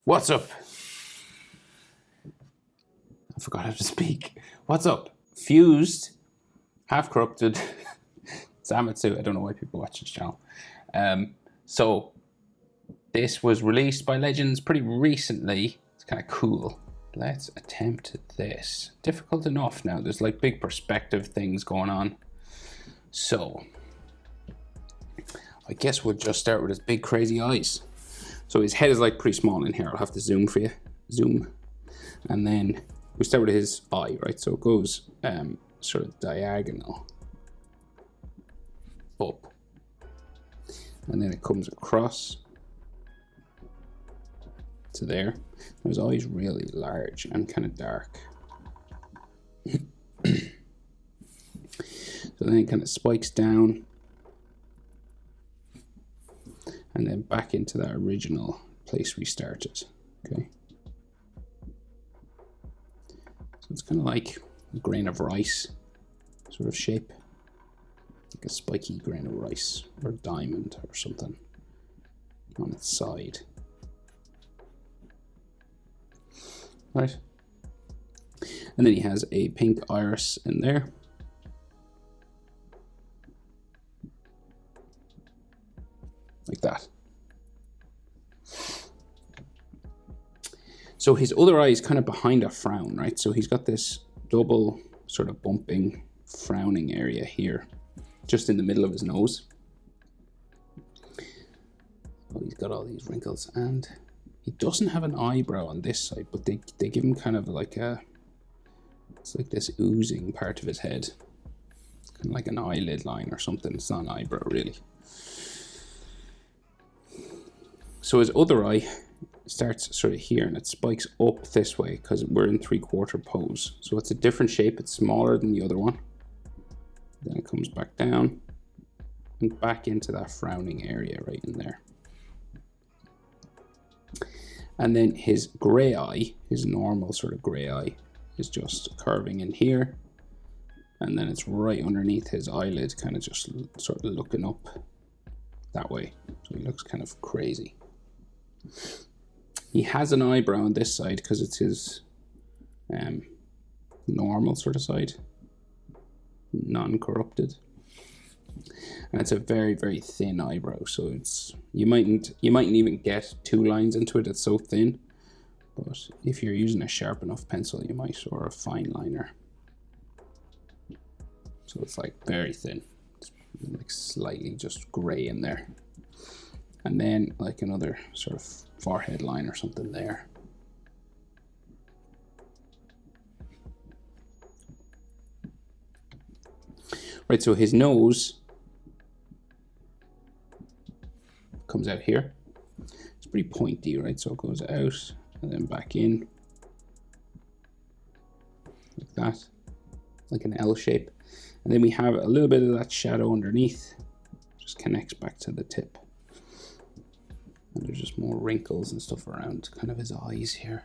What's up? I forgot how to speak. What's up? Fused, half corrupted, Zamasu. I don't know why people watch this channel. So this was released by Legends pretty recently. It's kind of cool. Let's attempt this. Difficult enough now. There's like big perspective things going on. So I guess we'll just start with his big crazy eyes. So his head is like pretty small in here. I'll have to zoom for you. Zoom. And then we start with his eye, right? So it goes sort of diagonal up. And then it comes across to there. His eye is really large and kind of dark. So then it kind of spikes down and then back into that original place we started, okay? So it's kind of like a grain of rice sort of shape, like a spiky grain of rice or a diamond or something on its side. Right, and then he has a pink iris in there. Like that. So his other eye is kind of behind a frown, right? So he's got this double sort of bumping, frowning area here, just in the middle of his nose. Oh, he's got all these wrinkles, and he doesn't have an eyebrow on this side, but they give him kind of like it's like this oozing part of his head. It's kind of like an eyelid line or something. It's not an eyebrow, really. So his other eye starts sort of here and it spikes up this way because we're in 3/4 pose. So it's a different shape. It's smaller than the other one. Then it comes back down and back into that frowning area right in there. And then his gray eye, his normal sort of gray eye, is just curving in here. And then it's right underneath his eyelid, kind of just sort of looking up that way. So he looks kind of crazy. He has an eyebrow on this side because it's his normal sort of side, non-corrupted, and it's a very, very thin eyebrow. So it's you mightn't even get 2 lines into it. It's so thin, but if you're using a sharp enough pencil, you might, or a fine liner. So it's like very thin. It's like slightly just gray in there. And then like another sort of forehead line or something there. Right, so his nose comes out here. It's pretty pointy, right? So it goes out and then back in. Like that. Like an L shape. And then we have a little bit of that shadow underneath. Just connects back to the tip. And there's just more wrinkles and stuff around kind of his eyes here.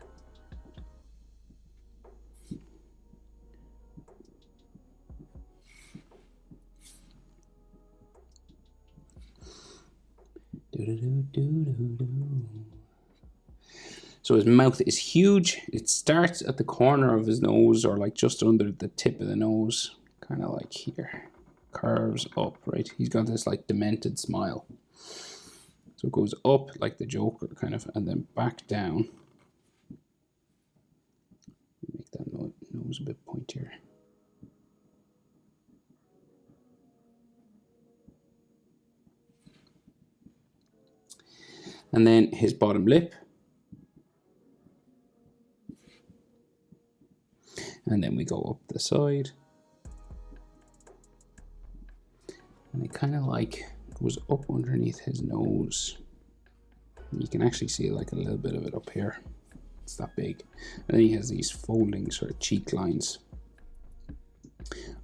So his mouth is huge. It starts at the corner of his nose, or like just under the tip of the nose, kind of like here. Curves up, right? He's got this like demented smile. So it goes up like the Joker kind of, and then back down. Make that nose a bit pointier. And then his bottom lip. And then we go up the side. And it kind of like goes up underneath his nose. And you can actually see like a little bit of it up here. It's that big. And then he has these folding sort of cheek lines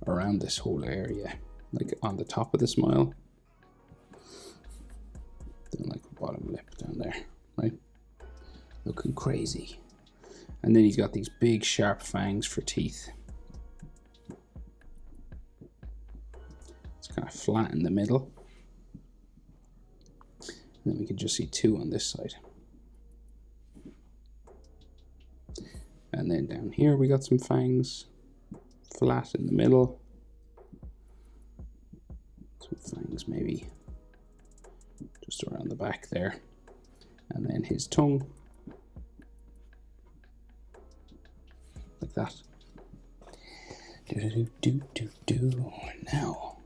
around this whole area, like on the top of the smile. Then like the bottom lip down there, right? Looking crazy. And then he's got these big sharp fangs for teeth. It's kind of flat in the middle. And then we can just see 2 on this side. And then down here we got some fangs, flat in the middle. Some fangs maybe just around the back there. And then his tongue, like that. Now,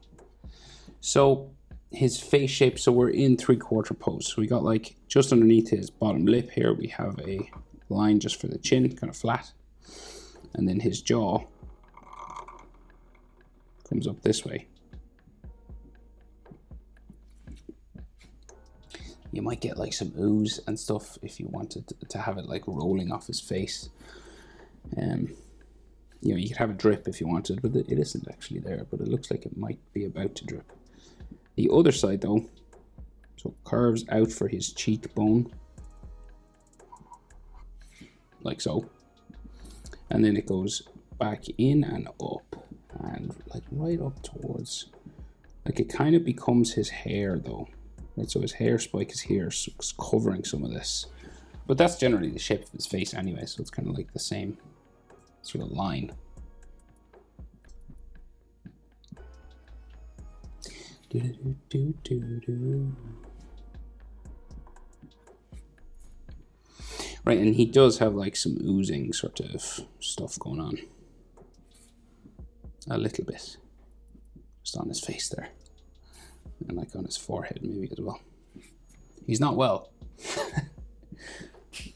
so his face shape, so we're in 3/4 pose. So we got like just underneath his bottom lip here, we have a line just for the chin, kind of flat. And then his jaw comes up this way. You might get like some ooze and stuff if you wanted to have it like rolling off his face. You know, you could have a drip if you wanted, but it isn't actually there, but it looks like it might be about to drip. The other side though, so it curves out for his cheekbone, like so. And then it goes back in and up, and like right up towards, like it kind of becomes his hair though. Right, so his hair spike is here, so it's covering some of this. But that's generally the shape of his face anyway, so it's kind of like the same sort of line. Right, and he does have like some oozing sort of stuff going on. A little bit. Just on his face there. And like on his forehead maybe as well. He's not well.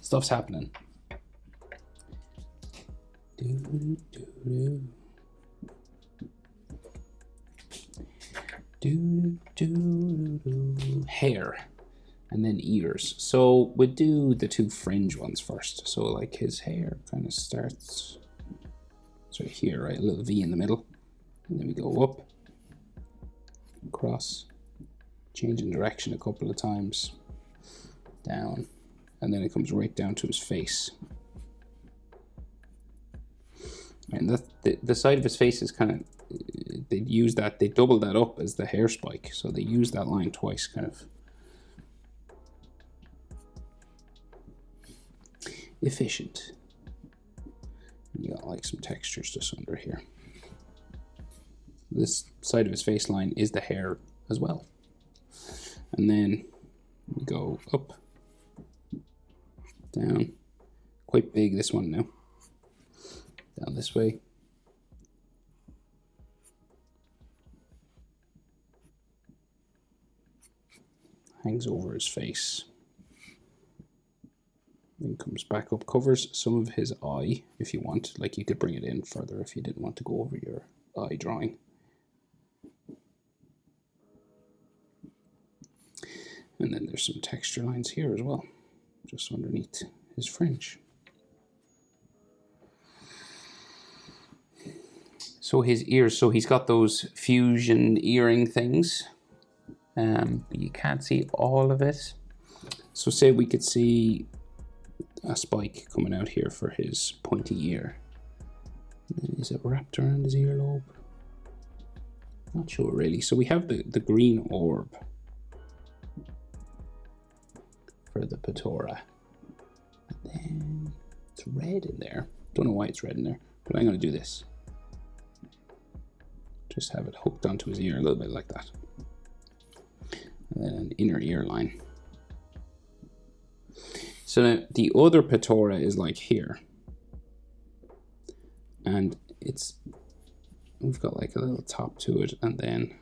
Stuff's happening. Hair. And then ears. So we'll do the two fringe ones first. So like his hair kind of starts sort of here, right? A little V in the middle. And then we go up, across, changing direction a couple of times, down, and then it comes right down to his face. And that the side of his face is kind of, they double that up as the hair spike. So they use that line twice, kind of. Efficient. You got like some textures just under here. This side of his face line is the hair as well. And then we go up, down, quite big this one now. Down this way. Hangs over his face. Then comes back up, covers some of his eye if you want. Like you could bring it in further if you didn't want to go over your eye drawing. And then there's some texture lines here as well, just underneath his fringe. So his ears, so he's got those fusion earring things, but you can't see all of it. So say we could see a spike coming out here for his pointy ear. Is it wrapped around his earlobe? Not sure really. So we have the green orb for the Patora. And then it's red in there. Don't know why it's red in there, but I'm going to do this. Just have it hooked onto his ear a little bit like that. And then an inner ear line. So now the other Patora is like here. And we've got like a little top to it, and then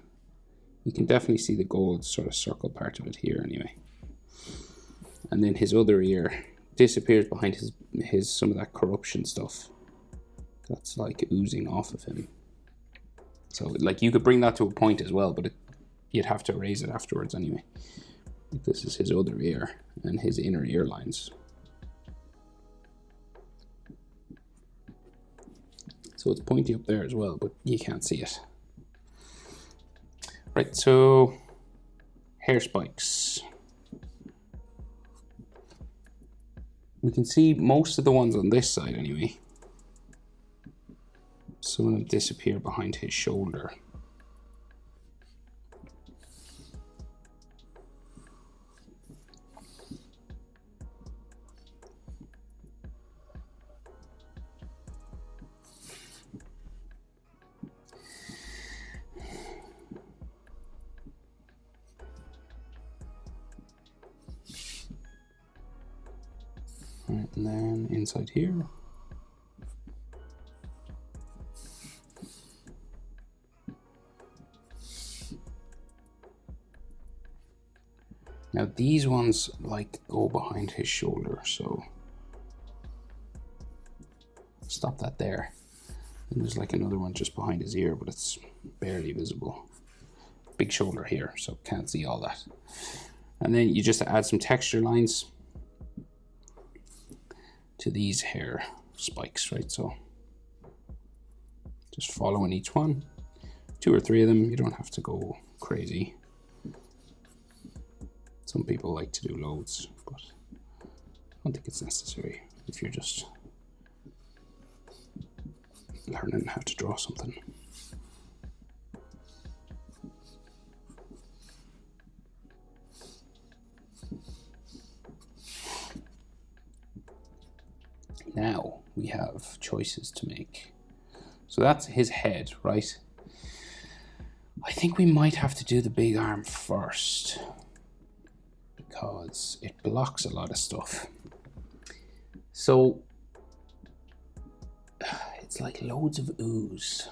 you can definitely see the gold sort of circle part of it here anyway. And then his other ear disappears behind his some of that corruption stuff that's like oozing off of him. So like you could bring that to a point as well, but you'd have to erase it afterwards anyway. This is his other ear and his inner ear lines. So it's pointy up there as well, but you can't see it. Right, so hair spikes. We can see most of the ones on this side anyway. Some of them disappear behind his shoulder. Right, and then inside here. Now these ones like go behind his shoulder, so stop that there. And there's like another one just behind his ear, but it's barely visible. Big shoulder here, so can't see all that. And then you just add some texture lines to these hair spikes, right? So just following each one, 2 or 3 of them. You don't have to go crazy. Some people like to do loads, but I don't think it's necessary if you're just learning how to draw something. Now we have choices to make. So that's his head, right? I think we might have to do the big arm first, because it blocks a lot of stuff. So it's like loads of ooze.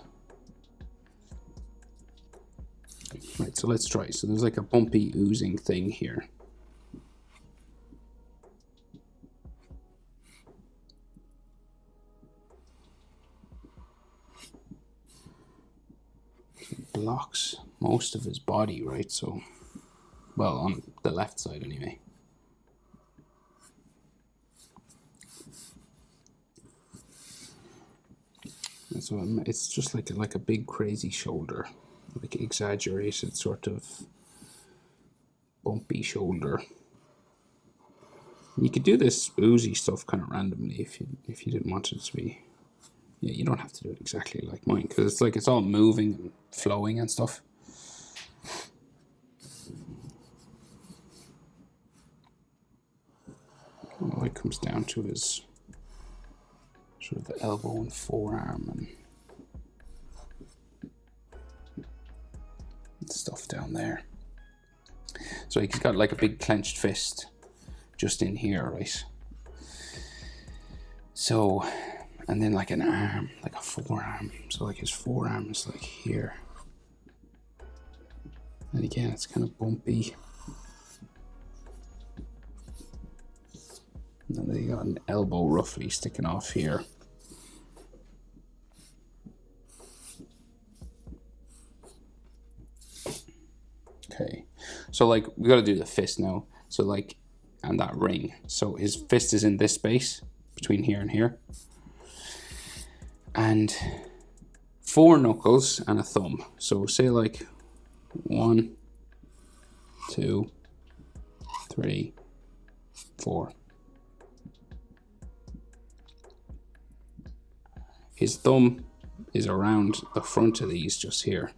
Right, so let's try. So there's like a bumpy oozing thing here. It blocks most of his body, right? So, well, on the left side anyway. And so it's just like a big crazy shoulder, like exaggerated sort of bumpy shoulder. You could do this oozy stuff kind of randomly if you didn't want it to be. Yeah, you don't have to do it exactly like mine, because it's all moving and flowing and stuff. Well, it comes down to his sort of the elbow and forearm and stuff down there. So he's got like a big clenched fist just in here, right? So, and then like an arm, like a forearm. So like his forearm is like here. And again, it's kind of bumpy. And then you got an elbow roughly sticking off here. Okay, so like we got to do the fist now. So like, and that ring. So his fist is in this space between here and here. And 4 knuckles and a thumb. So say like 1, 2, 3, 4. His thumb is around the front of these just here.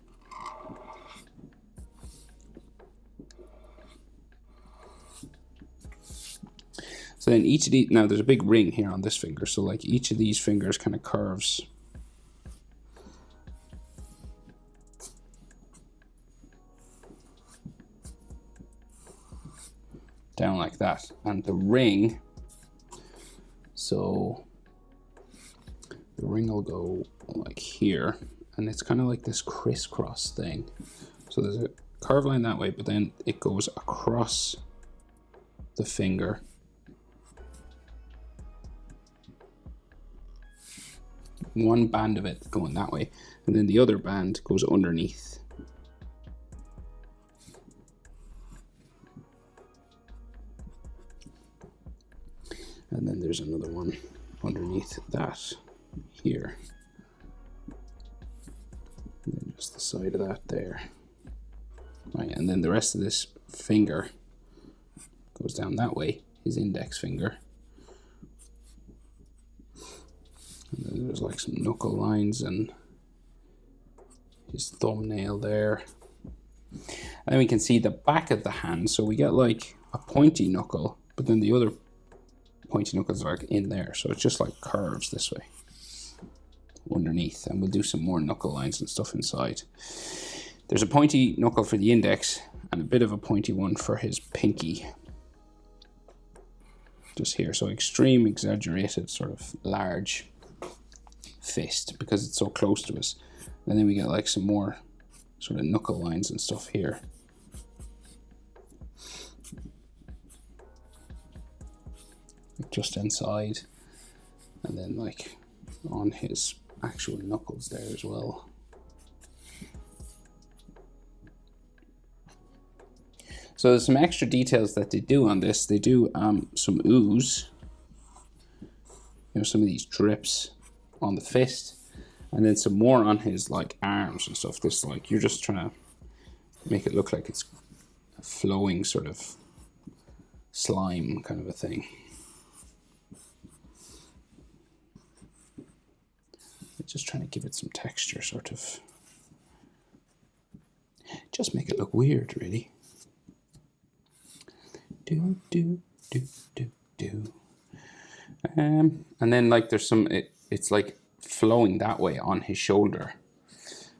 So then each of these, now there's a big ring here on this finger, so like each of these fingers kind of curves down like that. And the ring, so the ring will go like here, and it's kind of like this crisscross thing. So there's a curve line that way, but then it goes across the finger. One band of it going that way, and then the other band goes underneath. And then there's another one underneath that here. And then just the side of that there. Right, and then the rest of this finger goes down that way, his index finger. And then there's like some knuckle lines and his thumbnail there. And then we can see the back of the hand. So we get like a pointy knuckle, but then the other pointy knuckles are like in there. So it's just like curves this way underneath. And we'll do some more knuckle lines and stuff inside. There's a pointy knuckle for the index and a bit of a pointy one for his pinky. just here. So extreme exaggerated sort of large fist because it's so close to us. And then we get like some more sort of knuckle lines and stuff here. Just inside, and then like on his actual knuckles there as well. So there's some extra details that they do on this. They do some ooze, you know, some of these drips on the fist, and then some more on his like arms and stuff. This like, you're just trying to make it look like it's a flowing sort of slime kind of a thing. Just trying to give it some texture, sort of. Just make it look weird, really. And then like there's some, it's like flowing that way on his shoulder.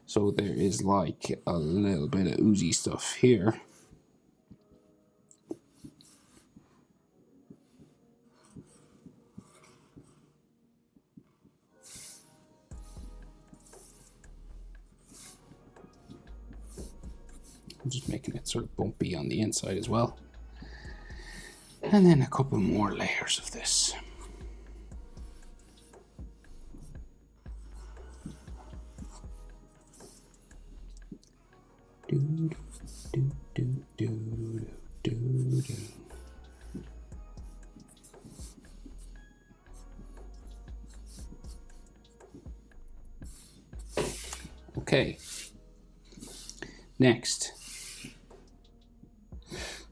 So there is like a little bit of oozy stuff here. I'm just making it sort of bumpy on the inside as well. And then a couple more layers of this. Okay. Next.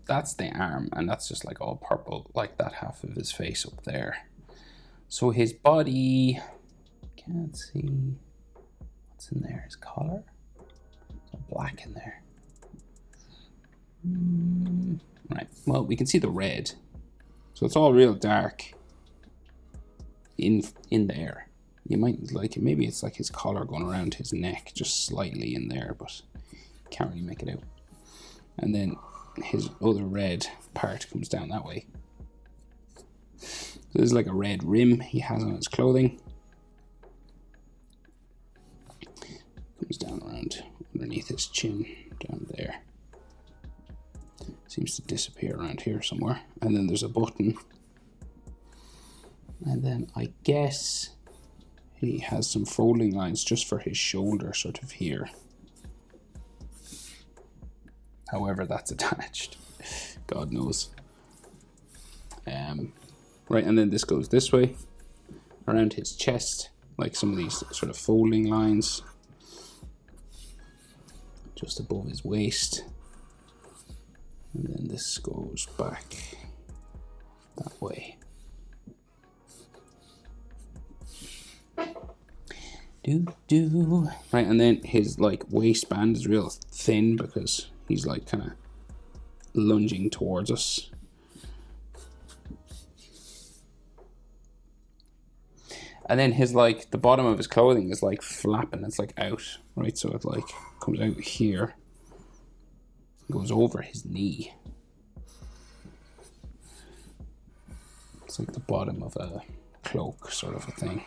That's the arm, and that's just like all purple, like that half of his face up there. So his body, can't see what's in there. His collar, some black in there. Right, well, we can see the red, so it's all real dark in there. You might like it, maybe it's like his collar going around his neck, just slightly in there, but you can't really make it out. And then his other red part comes down that way. So there's like a red rim he has on his clothing. Comes down around underneath his chin, down there. Seems to disappear around here somewhere. And then there's a button. And then I guess he has some folding lines just for his shoulder, sort of here. However that's attached, God knows. Right, and then this goes this way around his chest, like some of these sort of folding lines just above his waist, and then this goes back that way. Right, and then his like waistband is real thin because he's like kind of lunging towards us. And then his like, the bottom of his clothing is like flapping, it's like out, right? So it like comes out here, goes over his knee. It's like the bottom of a cloak sort of a thing.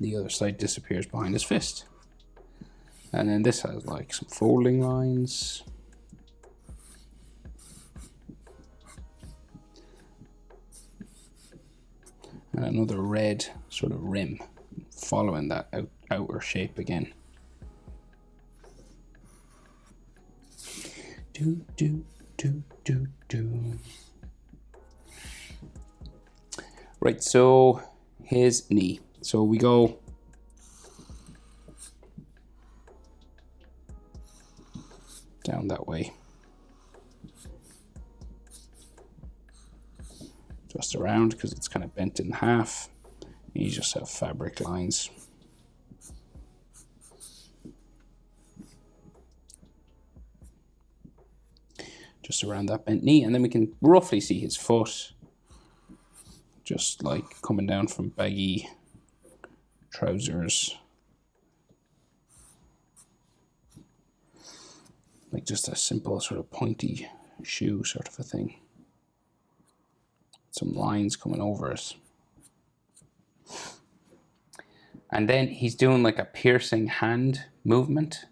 The other side disappears behind his fist. And then this has like some folding lines. And another red sort of rim following that outer shape again. Right, so his knee. So we go down that way. Just around because it's kind of bent in half. You just have fabric lines. Just around that bent knee, and then we can roughly see his foot just like coming down from baggy trousers like just a simple sort of pointy shoe sort of a thing. Some lines coming over it. And then he's doing like a piercing hand movement.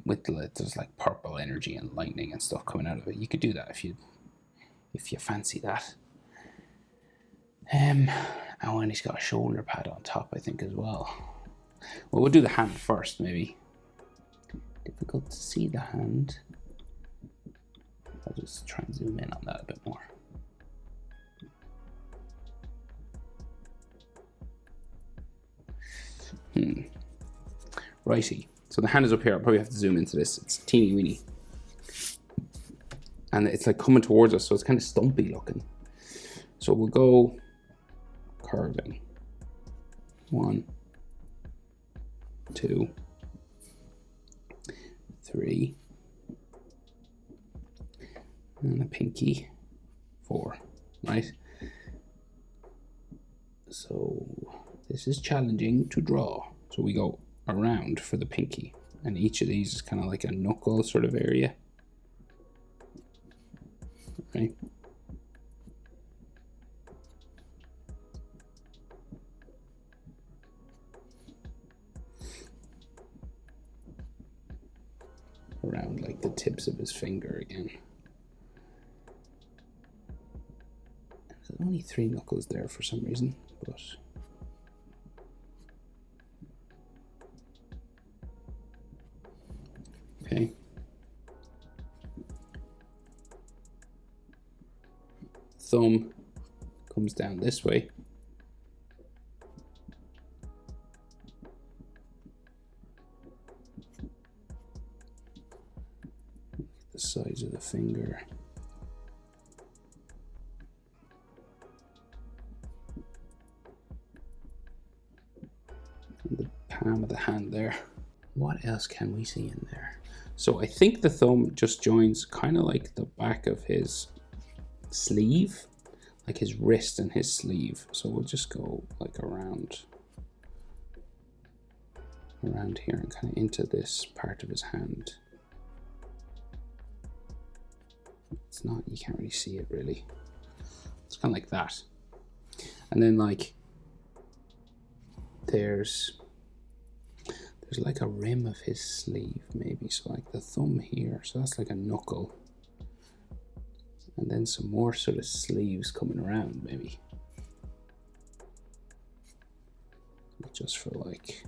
With there's like purple energy and lightning and stuff coming out of it. You could do that if you fancy that. And when he's got a shoulder pad on top, I think, as well. Well, we'll do the hand first, maybe. Difficult to see the hand. I'll just try and zoom in on that a bit more. Righty. So the hand is up here. I'll probably have to zoom into this. It's teeny weeny. And it's like coming towards us, so it's kind of stumpy looking. So we'll go curving. 1, 2, 3. And a pinky. 4. Right? So this is challenging to draw. So we go around for the pinky, and each of these is kind of like a knuckle sort of area. Right? Around like the tips of his finger again. There's only 3 knuckles there for some reason, but okay. Thumb comes down this way. The size of the finger. And the palm of the hand there. What else can we see in there? So I think the thumb just joins kind of like the back of his sleeve, like his wrist and his sleeve. So we'll just go like around here and kind of into this part of his hand. It's not, you can't really see it really. It's kind of like that. And then like there's like a rim of his sleeve maybe, so like the thumb here, so that's like a knuckle, and then some more sort of sleeves coming around maybe, just for like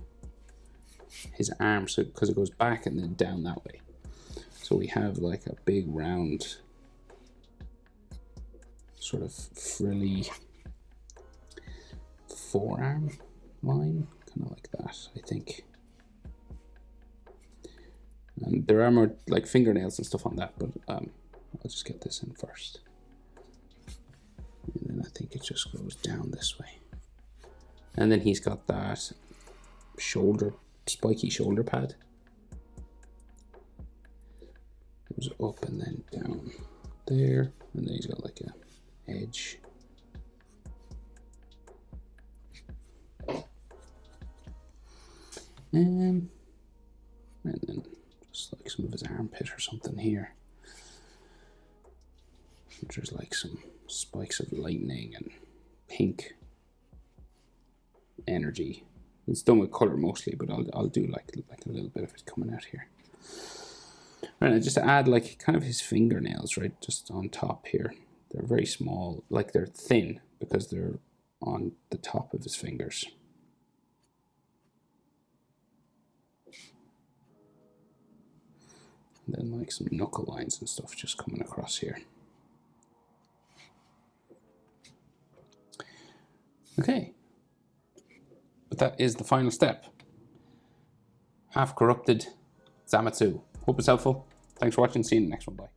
his arm, so because it goes back and then down that way. So we have like a big round sort of frilly forearm line, kind of like that, I think. And there are more like fingernails and stuff on that, but I'll just get this in first. And then I think it just goes down this way. And then he's got that spiky shoulder pad. Goes up and then down there. And then he's got like a edge. And then just like some of his armpit or something here. There's like some spikes of lightning and pink energy. It's done with color mostly, but I'll do like a little bit of it coming out here. Right, and just to add like kind of his fingernails, right, just on top here. They're very small, like they're thin because they're on the top of his fingers. And then like some knuckle lines and stuff just coming across here. Okay, but that is the final step. Half corrupted Zamasu. Hope it's helpful. Thanks for watching. See you in the next one. Bye.